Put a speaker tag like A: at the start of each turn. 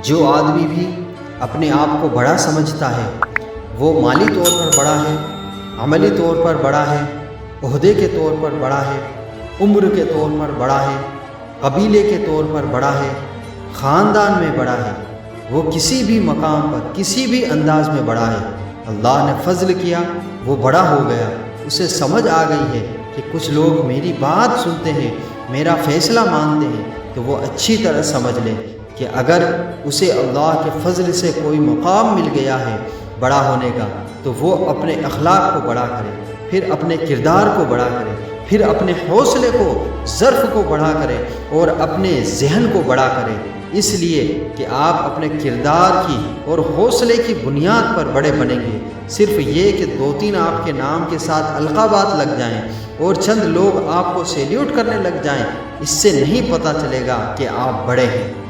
A: जो आदमी भी अपने आप को बड़ा समझता है वो माली तौर पर बड़ा है, अमली तौर पर बड़ा है, ओहदे के तौर पर बड़ा है, उम्र के तौर पर बड़ा है, कबीले के तौर पर बड़ा है, ख़ानदान में बड़ा है, वो किसी भी मकाम पर किसी भी अंदाज में बड़ा है। अल्लाह ने फ़ज़ल किया, वो बड़ा हो गया, उसे समझ आ गई है कि कुछ लोग मेरी बात सुनते हैं, मेरा फ़ैसला मानते हैं, तो वो अच्छी तरह समझ ले कि अगर उसे अल्लाह के फ़ज़ल से कोई मकाम मिल गया है बड़ा होने का, तो वो अपने अखलाक को बड़ा करे, फिर अपने किरदार को बड़ा करे, फिर अपने हौसले को, ज़र्फ़ को बड़ा करे और अपने जहन को बड़ा करे, इसलिए कि आप अपने किरदार की और हौसले की बुनियाद पर बड़े बनेंगे। सिर्फ़ ये कि 2-3 आपके नाम के साथ अलक़ाबात लग जाएं और चंद लोग आपको सैल्यूट करने लग जाएं, इससे नहीं पता चलेगा कि आप बड़े हैं।